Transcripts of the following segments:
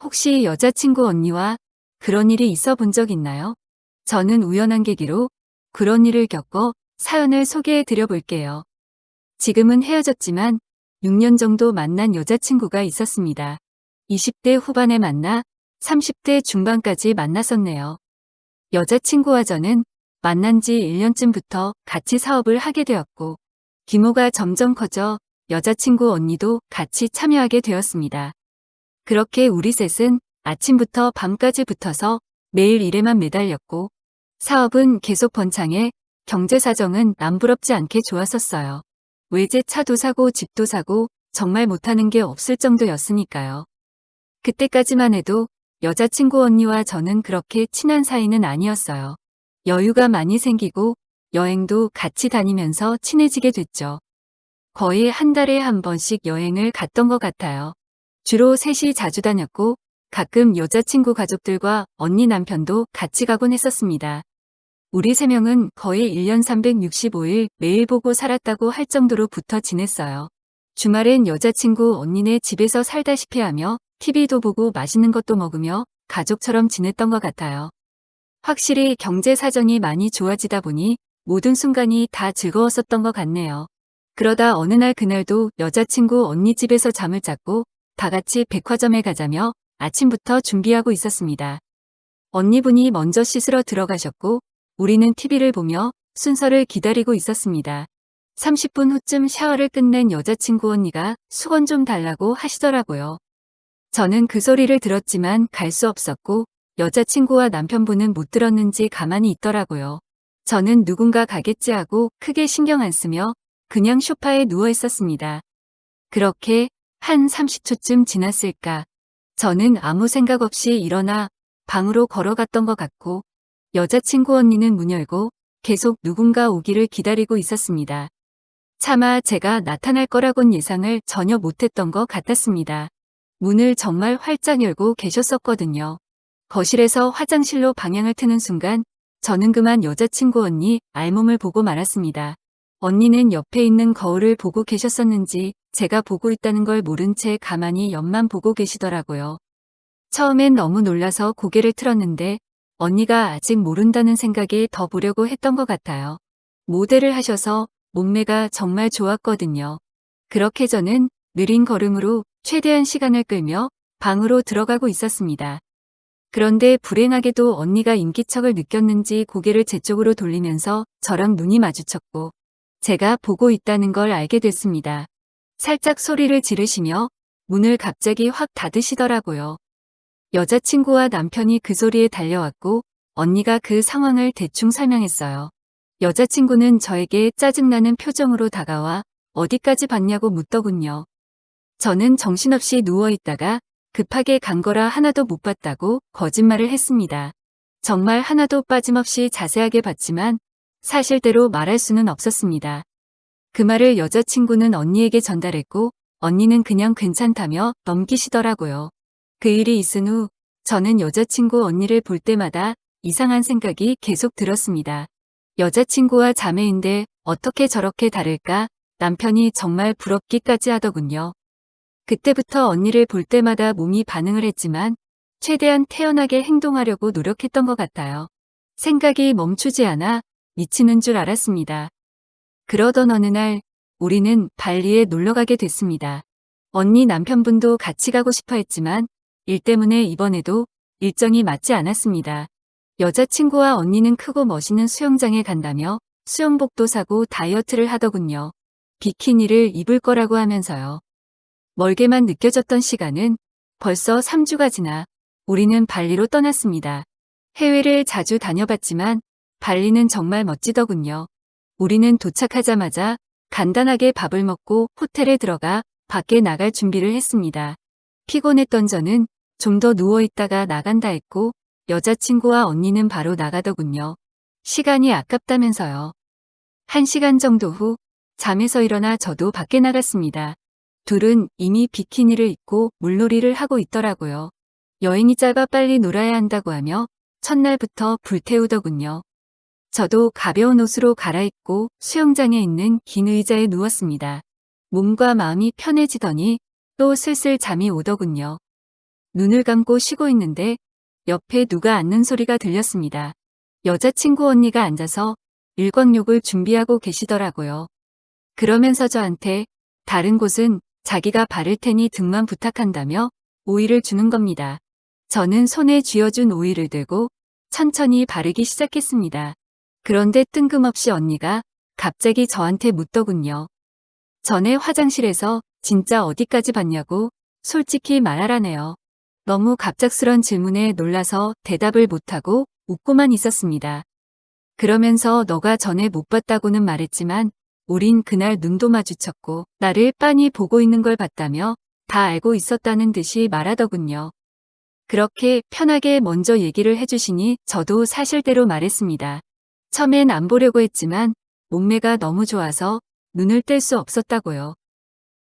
혹시 여자친구 언니와 그런 일이 있어 본 적 있나요? 저는 우연한 계기로 그런 일을 겪어 사연을 소개해 드려 볼게요. 지금은 헤어졌지만 6년 정도 만난 여자친구가 있었습니다. 20대 후반에 만나 30대 중반까지 만났었네요. 여자친구와 저는 만난 지 1년쯤부터 같이 사업을 하게 되었고, 규모가 점점 커져 여자친구 언니도 같이 참여하게 되었습니다. 그렇게 우리 셋은 아침부터 밤까지 붙어서 매일 일에만 매달렸고, 사업은 계속 번창해 경제 사정은 남부럽지 않게 좋았었어요. 외제차도 사고 집도 사고 정말 못하는 게 없을 정도였으니까요. 그때까지만 해도 여자친구 언니와 저는 그렇게 친한 사이는 아니었어요. 여유가 많이 생기고 여행도 같이 다니면서 친해지게 됐죠. 거의 한 달에 한 번씩 여행을 갔던 것 같아요. 주로 셋이 자주 다녔고 가끔 여자친구 가족들과 언니 남편도 같이 가곤 했었습니다. 우리 세 명은 거의 1년 365일 매일 보고 살았다고 할 정도로 붙어 지냈어요. 주말엔 여자친구 언니네 집에서 살다시피 하며 TV도 보고 맛있는 것도 먹으며 가족처럼 지냈던 것 같아요. 확실히 경제 사정이 많이 좋아지다 보니 모든 순간이 다 즐거웠었던 것 같네요. 그러다 어느 날 그날도 여자친구 언니 집에서 잠을 잤고 다 같이 백화점에 가자며 아침부터 준비하고 있었습니다. 언니분이 먼저 씻으러 들어가셨고 우리는 TV를 보며 순서를 기다리고 있었습니다. 30분 후쯤 샤워를 끝낸 여자친구 언니가 수건 좀 달라고 하시더라고요. 저는 그 소리를 들었지만 갈 수 없었고 여자친구와 남편분은 못 들었는지 가만히 있더라고요. 저는 누군가 가겠지 하고 크게 신경 안 쓰며 그냥 소파에 누워 있었습니다. 그렇게 한 30초쯤 지났을까. 저는 아무 생각 없이 일어나 방으로 걸어갔던 것 같고 여자친구 언니는 문 열고 계속 누군가 오기를 기다리고 있었습니다. 차마 제가 나타날 거라곤 예상을 전혀 못했던 것 같았습니다. 문을 정말 활짝 열고 계셨었거든요. 거실에서 화장실로 방향을 트는 순간 저는 그만 여자친구 언니 알몸을 보고 말았습니다. 언니는 옆에 있는 거울을 보고 계셨었는지 제가 보고 있다는 걸 모른 채 가만히 옆만 보고 계시더라고요. 처음엔 너무 놀라서 고개를 틀었는데 언니가 아직 모른다는 생각에 더 보려고 했던 것 같아요. 모델을 하셔서 몸매가 정말 좋았거든요. 그렇게 저는 느린 걸음으로 최대한 시간을 끌며 방으로 들어가고 있었습니다. 그런데 불행하게도 언니가 인기척을 느꼈는지 고개를 제 쪽으로 돌리면서 저랑 눈이 마주쳤고 제가 보고 있다는 걸 알게 됐습니다. 살짝 소리를 지르시며 문을 갑자기 확 닫으시더라고요. 여자친구와 남편이 그 소리에 달려왔고 언니가 그 상황을 대충 설명했어요. 여자친구는 저에게 짜증나는 표정으로 다가와 어디까지 봤냐고 묻더군요. 저는 정신없이 누워있다가 급하게 간 거라 하나도 못 봤다고 거짓말을 했습니다. 정말 하나도 빠짐없이 자세하게 봤지만 사실대로 말할 수는 없었습니다. 그 말을 여자친구는 언니에게 전달했고 언니는 그냥 괜찮다며 넘기시더라고요. 그 일이 있은 후 저는 여자친구 언니를 볼 때마다 이상한 생각이 계속 들었습니다. 여자친구와 자매인데 어떻게 저렇게 다를까? 남편이 정말 부럽기까지 하더군요. 그때부터 언니를 볼 때마다 몸이 반응을 했지만 최대한 태연하게 행동하려고 노력했던 것 같아요. 생각이 멈추지 않아 미치는 줄 알았습니다. 그러던 어느 날 우리는 발리에 놀러 가게 됐습니다. 언니 남편분도 같이 가고 싶어 했지만 일 때문에 이번에도 일정이 맞지 않았습니다. 여자친구와 언니는 크고 멋있는 수영장에 간다며 수영복도 사고 다이어트를 하더군요. 비키니를 입을 거라고 하면서요. 멀게만 느껴졌던 시간은 벌써 3주가 지나 우리는 발리로 떠났습니다. 해외를 자주 다녀봤지만 발리는 정말 멋지더군요. 우리는 도착하자마자 간단하게 밥을 먹고 호텔에 들어가 밖에 나갈 준비를 했습니다. 피곤했던 저는 좀 더 누워있다가 나간다 했고 여자친구와 언니는 바로 나가더군요. 시간이 아깝다면서요. 1시간 정도 후 잠에서 일어나 저도 밖에 나갔습니다. 둘은 이미 비키니를 입고 물놀이를 하고 있더라고요. 여행이 짧아 빨리 놀아야 한다고 하며 첫날부터 불태우더군요. 저도 가벼운 옷으로 갈아입고 수영장에 있는 긴 의자에 누웠습니다. 몸과 마음이 편해지더니 또 슬슬 잠이 오더군요. 눈을 감고 쉬고 있는데 옆에 누가 앉는 소리가 들렸습니다. 여자친구 언니가 앉아서 일광욕을 준비하고 계시더라고요. 그러면서 저한테 다른 곳은 자기가 바를 테니 등만 부탁한다며 오일을 주는 겁니다. 저는 손에 쥐어준 오일을 들고 천천히 바르기 시작했습니다. 그런데 뜬금없이 언니가 갑자기 저한테 묻더군요. 전에 화장실에서 진짜 어디까지 봤냐고 솔직히 말하라네요. 너무 갑작스런 질문에 놀라서 대답을 못하고 웃고만 있었습니다. 그러면서 너가 전에 못 봤다고는 말했지만 우린 그날 눈도 마주쳤고 나를 빤히 보고 있는 걸 봤다며 다 알고 있었다는 듯이 말하더군요. 그렇게 편하게 먼저 얘기를 해주시니 저도 사실대로 말했습니다. 처음엔 안 보려고 했지만 몸매가 너무 좋아서 눈을 뗄 수 없었다고요.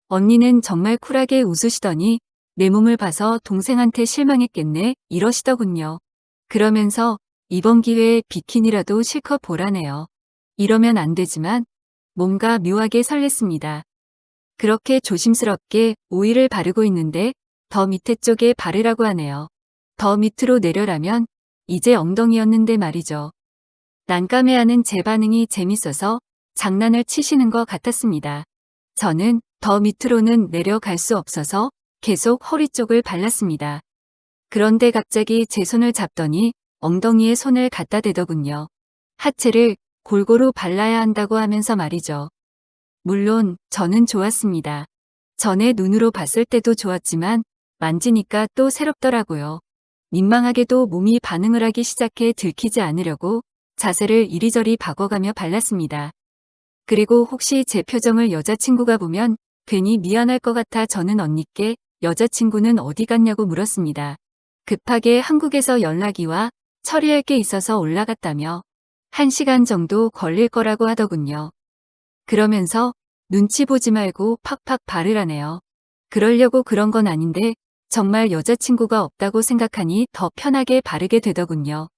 언니는 정말 쿨하게 웃으시더니 내 몸을 봐서 동생한테 실망했겠네 이러시더군요. 그러면서 이번 기회에 비키니라도 실컷 보라네요. 이러면 안 되지만 뭔가 묘하게 설렜습니다. 그렇게 조심스럽게 오일을 바르고 있는데 더 밑에 쪽에 바르라고 하네요. 더 밑으로 내려라면 이제 엉덩이였는데 말이죠. 난감해하는 제 반응이 재밌어서 장난을 치시는 것 같았습니다. 저는 더 밑으로는 내려갈 수 없어서 계속 허리 쪽을 발랐습니다. 그런데 갑자기 제 손을 잡더니 엉덩이에 손을 갖다 대더군요. 하체를 골고루 발라야 한다고 하면서 말이죠. 물론 저는 좋았습니다. 전에 눈으로 봤을 때도 좋았지만 만지니까 또 새롭더라고요. 민망하게도 몸이 반응을 하기 시작해 들키지 않으려고 자세를 이리저리 바꿔가며 발랐습니다. 그리고 혹시 제 표정을 여자친구가 보면 괜히 미안할 것 같아 저는 언니께 여자친구는 어디 갔냐고 물었습니다. 급하게 한국에서 연락이 와 처리할 게 있어서 올라갔다며 1시간 정도 걸릴 거라고 하더군요. 그러면서 눈치 보지 말고 팍팍 바르라네요. 그러려고 그런 건 아닌데 정말 여자친구가 없다고 생각하니 더 편하게 바르게 되더군요.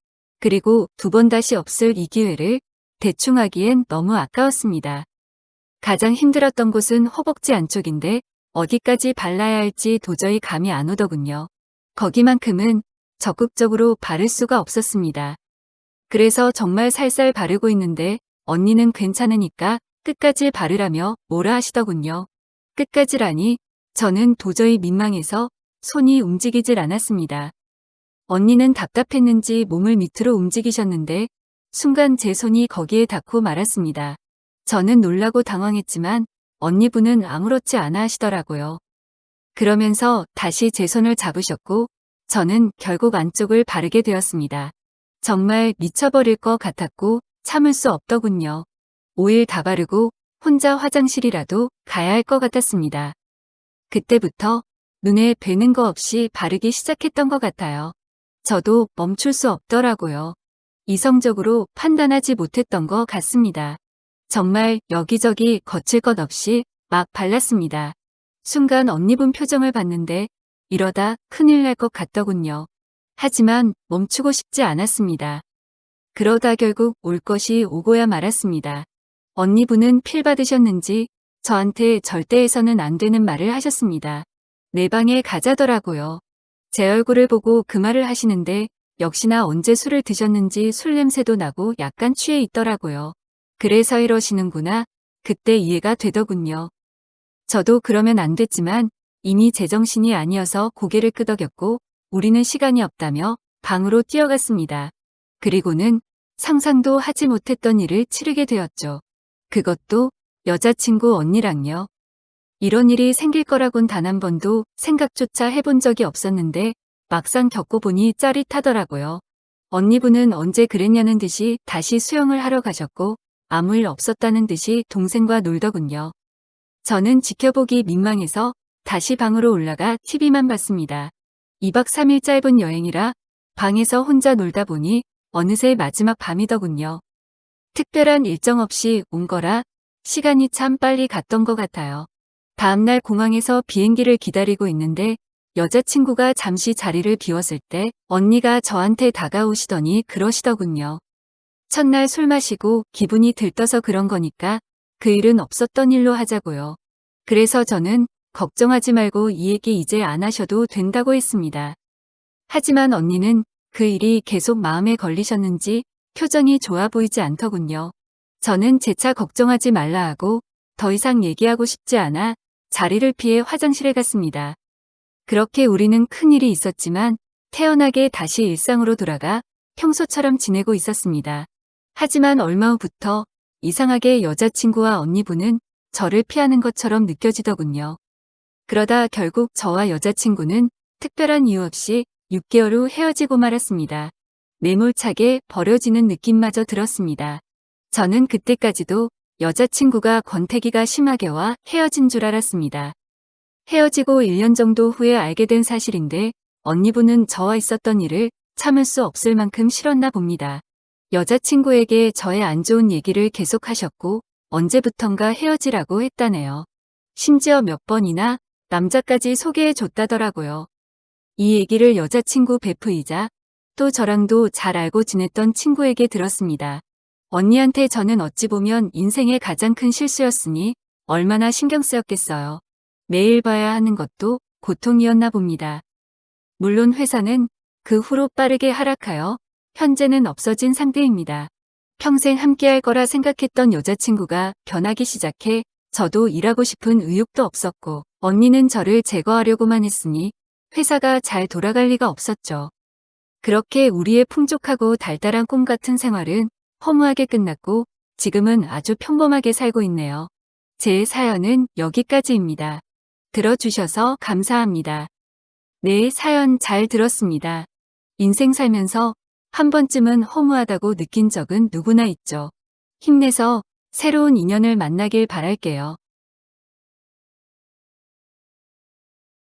그리고 두 번 다시 없을 이 기회를 대충 하기엔 너무 아까웠습니다. 가장 힘들었던 곳은 허벅지 안쪽인데 어디까지 발라야 할지 도저히 감이 안 오더군요. 거기만큼은 적극적으로 바를 수가 없었습니다. 그래서 정말 살살 바르고 있는데 언니는 괜찮으니까 끝까지 바르라며 뭐라 하시더군요. 끝까지라니 저는 도저히 민망해서 손이 움직이질 않았습니다. 언니는 답답했는지 몸을 밑으로 움직이셨는데 순간 제 손이 거기에 닿고 말았습니다. 저는 놀라고 당황했지만 언니분은 아무렇지 않아 하시더라고요. 그러면서 다시 제 손을 잡으셨고 저는 결국 안쪽을 바르게 되었습니다. 정말 미쳐버릴 것 같았고 참을 수 없더군요. 오일 다 바르고 혼자 화장실이라도 가야 할 것 같았습니다. 그때부터 눈에 뵈는 거 없이 바르기 시작했던 것 같아요. 저도 멈출 수 없더라고요. 이성적으로 판단하지 못했던 것 같습니다. 정말 여기저기 거칠 것 없이 막 발랐습니다. 순간 언니분 표정을 봤는데 이러다 큰일 날 것 같더군요. 하지만 멈추고 싶지 않았습니다. 그러다 결국 올 것이 오고야 말았습니다. 언니분은 필 받으셨는지 저한테 절대 해서는 안 되는 말을 하셨습니다. 내 방에 가자더라고요. 제 얼굴을 보고 그 말을 하시는데 역시나 언제 술을 드셨는지 술 냄새도 나고 약간 취해 있더라고요. 그래서 이러시는구나. 그때 이해가 되더군요. 저도 그러면 안 됐지만 이미 제정신이 아니어서 고개를 끄덕였고 우리는 시간이 없다며 방으로 뛰어갔습니다. 그리고는 상상도 하지 못했던 일을 치르게 되었죠. 그것도 여자친구 언니랑요. 이런 일이 생길 거라곤 단 한 번도 생각조차 해본 적이 없었는데 막상 겪어보니 짜릿하더라고요. 언니분은 언제 그랬냐는 듯이 다시 수영을 하러 가셨고 아무 일 없었다는 듯이 동생과 놀더군요. 저는 지켜보기 민망해서 다시 방으로 올라가 TV만 봤습니다. 2박 3일 짧은 여행이라 방에서 혼자 놀다 보니 어느새 마지막 밤이더군요. 특별한 일정 없이 온 거라 시간이 참 빨리 갔던 것 같아요. 다음날 공항에서 비행기를 기다리고 있는데 여자친구가 잠시 자리를 비웠을 때 언니가 저한테 다가오시더니 그러시더군요. 첫날 술 마시고 기분이 들떠서 그런 거니까 그 일은 없었던 일로 하자고요. 그래서 저는 걱정하지 말고 이 얘기 이제 안 하셔도 된다고 했습니다. 하지만 언니는 그 일이 계속 마음에 걸리셨는지 표정이 좋아 보이지 않더군요. 저는 재차 걱정하지 말라 하고 더 이상 얘기하고 싶지 않아 자리를 피해 화장실에 갔습니다. 그렇게 우리는 큰일이 있었지만 태연하게 다시 일상으로 돌아가 평소처럼 지내고 있었습니다. 하지만 얼마 후부터 이상하게 여자친구와 언니분은 저를 피하는 것처럼 느껴지더군요. 그러다 결국 저와 여자친구는 특별한 이유 없이 6개월 후 헤어지고 말았습니다. 매몰차게 버려지는 느낌마저 들었습니다. 저는 그때까지도 여자친구가 권태기가 심하게 와 헤어진 줄 알았습니다. 헤어지고 1년 정도 후에 알게 된 사실인데 언니분은 저와 있었던 일을 참을 수 없을 만큼 싫었나 봅니다. 여자친구에게 저의 안 좋은 얘기를 계속하셨고 언제부턴가 헤어지라고 했다네요. 심지어 몇 번이나 남자까지 소개해 줬다더라고요. 이 얘기를 여자친구 베프이자 또 저랑도 잘 알고 지냈던 친구에게 들었습니다. 언니한테 저는 어찌 보면 인생의 가장 큰 실수였으니 얼마나 신경 쓰였겠어요. 매일 봐야 하는 것도 고통이었나 봅니다. 물론 회사는 그 후로 빠르게 하락하여 현재는 없어진 상태입니다. 평생 함께할 거라 생각했던 여자친구가 변하기 시작해 저도 일하고 싶은 의욕도 없었고 언니는 저를 제거하려고만 했으니 회사가 잘 돌아갈 리가 없었죠. 그렇게 우리의 풍족하고 달달한 꿈 같은 생활은 허무하게 끝났고 지금은 아주 평범하게 살고 있네요. 제 사연은 여기까지입니다. 들어주셔서 감사합니다. 네, 사연 잘 들었습니다. 인생 살면서 한 번쯤은 허무하다고 느낀 적은 누구나 있죠. 힘내서 새로운 인연을 만나길 바랄게요.